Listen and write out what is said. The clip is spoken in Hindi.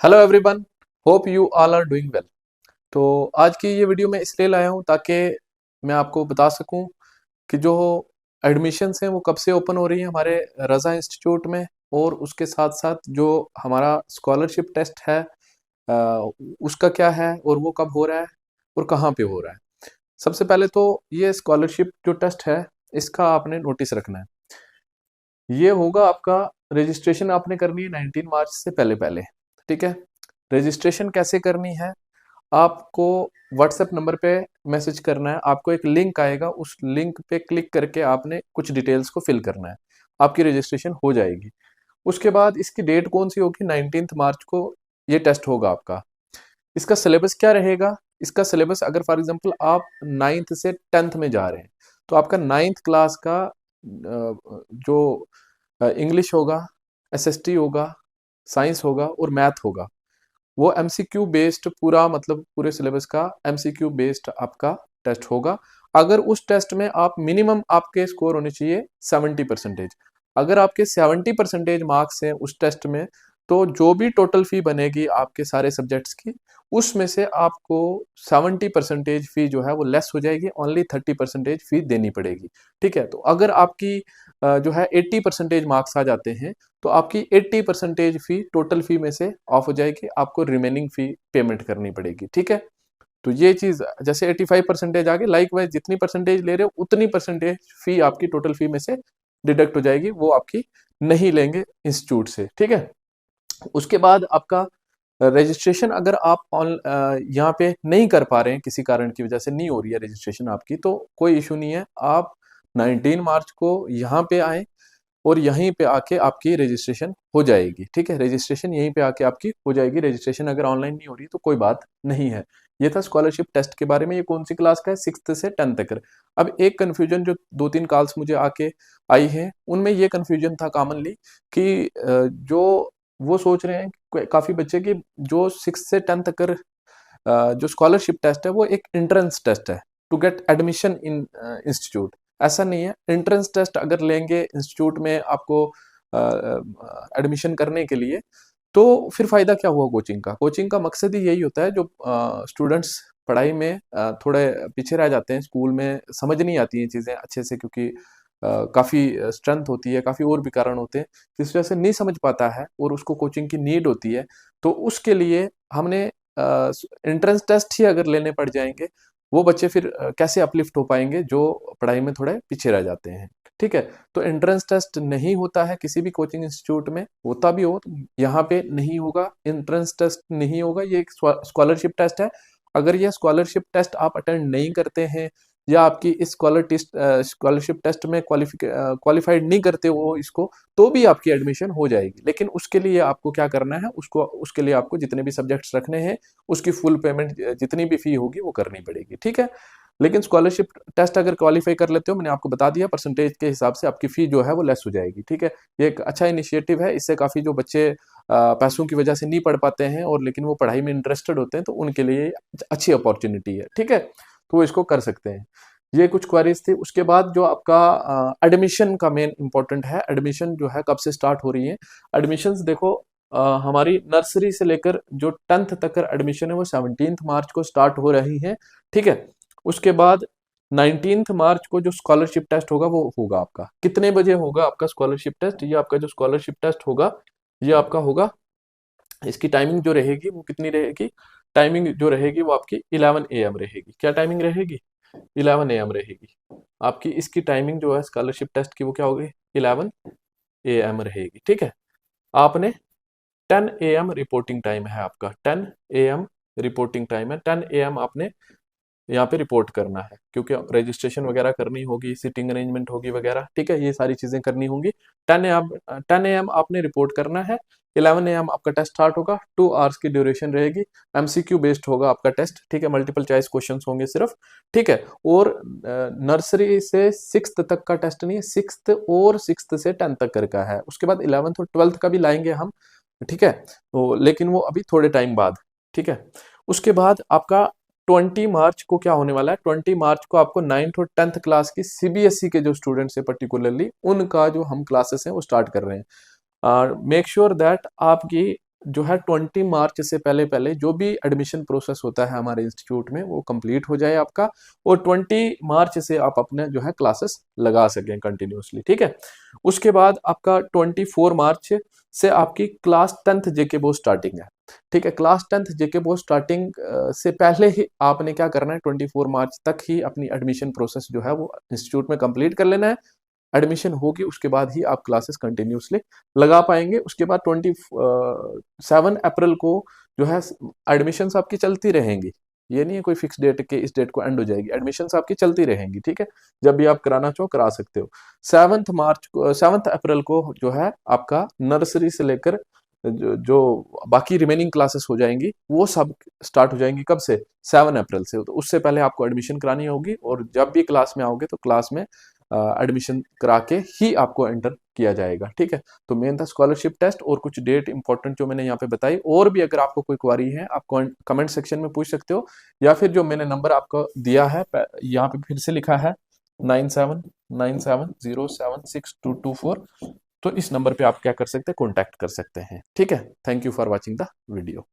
Hello everyone, hope you all are doing well. तो आज की ये वीडियो मैं इसलिए लाया हूँ ताकि मैं आपको बता सकूँ कि जो एडमिशन्स हैं वो कब से ओपन हो रही हैं हमारे रज़ा इंस्टीट्यूट में, और उसके साथ साथ जो हमारा स्कॉलरशिप टेस्ट है उसका क्या है और वो कब हो रहा है और कहाँ पे हो रहा है। सबसे पहले तो ये स्कॉलरशिप जो टेस्ट है इसका आपने नोटिस रखना है। ये होगा आपका, रजिस्ट्रेशन आपने करनी है 19 मार्च से पहले पहले। ठीक है, रजिस्ट्रेशन कैसे करनी है, आपको व्हाट्सएप नंबर पे मैसेज करना है। आपको एक लिंक आएगा, उस लिंक पे क्लिक करके आपने कुछ डिटेल्स को फिल करना है, आपकी रजिस्ट्रेशन हो जाएगी। उसके बाद इसकी डेट कौन सी होगी, 19 मार्च को ये टेस्ट होगा आपका। इसका सिलेबस क्या रहेगा, इसका सिलेबस अगर फॉर एग्जांपल आप 9th से 10th में जा रहे हैं तो आपका 9th क्लास का जो इंग्लिश होगा, एसएसटी होगा, साइंस होगा और मैथ होगा, वो एमसीक्यू बेस्ड पूरा, मतलब पूरे सिलेबस का एमसीक्यू बेस्ड आपका टेस्ट होगा। अगर उस टेस्ट में आप मिनिमम आपके स्कोर होने चाहिए 70%। अगर आपके 70% मार्क्स हैं उस टेस्ट में, तो जो भी टोटल फी बनेगी आपके सारे सब्जेक्ट्स की, उसमें से आपको 70% फी जो है वो लेस हो जाएगी, ओनली 30% फी देनी पड़ेगी। ठीक है, तो अगर आपकी जो है 80% मार्क्स आ जाते हैं तो आपकी 80% फी टोटल फी में से ऑफ हो जाएगी, आपको रिमेनिंग फी पेमेंट करनी पड़ेगी। ठीक है, तो ये चीज जैसे 85% आ गई, लाइक वाइज जितनी परसेंटेज ले रहे हो उतनी परसेंटेज फी आपकी टोटल फी में से डिडक्ट हो जाएगी, वो आपकी नहीं लेंगे इंस्टीट्यूट से। ठीक है, उसके बाद आपका रजिस्ट्रेशन अगर आप यहाँ पे नहीं कर पा रहे हैं, किसी कारण की वजह से नहीं हो रही है रजिस्ट्रेशन आपकी, तो कोई इशू नहीं है। आप 19 मार्च को यहाँ पे आए और यहीं पे आके आपकी रजिस्ट्रेशन हो जाएगी। ठीक है, रजिस्ट्रेशन यहीं पे आके आपकी हो जाएगी। रजिस्ट्रेशन अगर ऑनलाइन नहीं हो रही तो कोई बात नहीं है। ये था स्कॉलरशिप टेस्ट के बारे में। ये कौन सी क्लास का है, 6th से 10th तक। अब एक कन्फ्यूजन जो 2-3 कॉल्स मुझे आके आई है, उनमें ये कन्फ्यूजन था कॉमनली कि जो वो सोच रहे हैं काफी बच्चे की जो 6th से 10th तक जो स्कॉलरशिप टेस्ट है वो एक एंट्रेंस टेस्ट है to get admission in institute. ऐसा नहीं है। एंट्रेंस टेस्ट अगर लेंगे इंस्टीट्यूट में आपको एडमिशन करने के लिए, तो फिर फायदा क्या हुआ कोचिंग का। कोचिंग का मकसद ही यही होता है, जो स्टूडेंट्स पढ़ाई में थोड़े पीछे रह जाते हैं, स्कूल में समझ नहीं आती हैं चीज़ें अच्छे से, क्योंकि काफ़ी स्ट्रेंथ होती है, काफ़ी और भी कारण होते हैं, जिस वजह से नहीं समझ पाता है और उसको कोचिंग की नीड होती है। तो उसके लिए हमने एंट्रेंस टेस्ट ही अगर लेने पड़ जाएंगे, वो बच्चे फिर कैसे अपलिफ्ट हो पाएंगे जो पढ़ाई में थोड़े पीछे रह जाते हैं। ठीक है, तो एंट्रेंस टेस्ट नहीं होता है किसी भी कोचिंग इंस्टीट्यूट में, होता भी हो तो यहाँ पे नहीं होगा। एंट्रेंस टेस्ट नहीं होगा, ये एक स्कॉलरशिप टेस्ट है। अगर ये स्कॉलरशिप टेस्ट आप अटेंड नहीं करते हैं या आपकी इस स्कॉलरशिप टेस्ट में क्वालिफाइड नहीं करते हो इसको, तो भी आपकी एडमिशन हो जाएगी। लेकिन उसके लिए आपको क्या करना है, उसके लिए आपको जितने भी सब्जेक्ट्स रखने हैं उसकी फुल पेमेंट, जितनी भी फी होगी वो करनी पड़ेगी। ठीक है, लेकिन स्कॉलरशिप टेस्ट अगर क्वालिफाई कर लेते हो, मैंने आपको बता दिया, परसेंटेज के हिसाब से आपकी फी जो है वो लेस हो जाएगी। ठीक है, ये एक अच्छा इनिशिएटिव है। इससे काफ़ी जो बच्चे पैसों की वजह से नहीं पढ़ पाते हैं और लेकिन वो पढ़ाई में इंटरेस्टेड होते हैं, तो उनके लिए अच्छी अपॉर्चुनिटी है। ठीक है, तो वो इसको कर सकते हैं। ये कुछ क्वेरीज थी। उसके बाद जो आपका एडमिशन का मेन इंपॉर्टेंट है, एडमिशन जो है कब से स्टार्ट हो रही है। एडमिशन्स देखो, हमारी नर्सरी से लेकर जो 10th तक एडमिशन है वो 17 मार्च को स्टार्ट हो रही है। ठीक है, उसके बाद 19 मार्च को जो स्कॉलरशिप टेस्ट होगा वो होगा आपका। कितने बजे होगा आपका स्कॉलरशिप टेस्ट, ये आपका जो स्कॉलरशिप टेस्ट होगा ये आपका होगा, इसकी टाइमिंग जो रहेगी वो कितनी रहेगी, टाइमिंग जो रहेगी वो आपकी 11 AM रहेगी। क्या टाइमिंग रहेगी, 11 AM रहेगी आपकी। इसकी टाइमिंग जो है स्कॉलरशिप टेस्ट की वो क्या होगी, 11 AM रहेगी। ठीक है, आपने 10 AM रिपोर्टिंग टाइम है आपका, 10 AM रिपोर्टिंग टाइम है। 10 AM आपने यहाँ पे रिपोर्ट करना है, क्योंकि रजिस्ट्रेशन वगैरह करनी होगी, सीटिंग अरेंजमेंट होगी वगैरह। ठीक है, ये सारी चीजें करनी होंगी। 10 AM आपने रिपोर्ट करना है। 11 AM आपका टेस्ट स्टार्ट होगा, 2 आवर्स की ड्यूरेशन रहेगी। एमसीक्यू बेस्ड होगा आपका टेस्ट। ठीक है, मल्टीपल चॉइस क्वेश्चन होंगे सिर्फ। ठीक है, और नर्सरी से 6th तक का टेस्ट नहीं है, 6th और 6th से 10th तक का है। उसके बाद 11th और 12th का भी लाएंगे हम। ठीक है, तो लेकिन वो अभी थोड़े टाइम बाद। ठीक है, उसके बाद आपका 20 मार्च को क्या होने वाला है, 20 मार्च को आपको 9th और 10th क्लास की सीबीएसई के जो स्टूडेंट्स हैं पर्टिकुलरली, उनका जो हम क्लासेस हैं वो स्टार्ट कर रहे हैं। मेक श्योर दैट आपकी जो है 20 मार्च से पहले पहले जो भी एडमिशन प्रोसेस होता है हमारे इंस्टीट्यूट में वो कंप्लीट हो जाए आपका, और 20 मार्च से आप अपने जो है क्लासेस लगा सकें कंटिन्यूसली, ठीक है। उसके बाद आपका 24 मार्च से आपकी क्लास 10th जेके बोर्ड स्टार्टिंग है, ठीक है। क्लास 10th जेके बोर्ड स्टार्टिंग से पहले ही आपने क्या करना है, 24 मार्च तक ही अपनी एडमिशन प्रोसेस जो है वो इंस्टीट्यूट में कंप्लीट कर लेना है। एडमिशन होगी उसके बाद ही आप क्लासेस कंटिन्यूसली लगा पाएंगे। उसके बाद 27 अप्रैल को जो है एडमिशन आपकी चलती रहेंगी, ये नहीं है कोई फिक्स डेट के इस डेट को एंड हो जाएगी, एडमिशन आपकी चलती रहेंगी, ठीक है। जब भी आप कराना चाहो करा सकते हो। 7 अप्रैल को जो है आपका नर्सरी से लेकर जो बाकी रिमेनिंग क्लासेस हो जाएंगी वो सब स्टार्ट हो जाएंगी। कब से? 7 अप्रैल से। तो उससे पहले आपको एडमिशन करानी होगी, और जब भी क्लास में आओगे तो क्लास में एडमिशन करा के ही आपको एंटर किया जाएगा, ठीक है। तो मेन था स्कॉलरशिप टेस्ट, और कुछ डेट इंपॉर्टेंट जो मैंने यहाँ पे बताई। और भी अगर आपको कोई क्वारी है आप कमेंट सेक्शन में पूछ सकते हो, या फिर जो मैंने नंबर आपको दिया है यहाँ पे फिर से लिखा है 9797076224, तो इस नंबर पे आप क्या कर सकते हैं, कॉन्टैक्ट कर सकते हैं, ठीक है। Thank you for watching the video.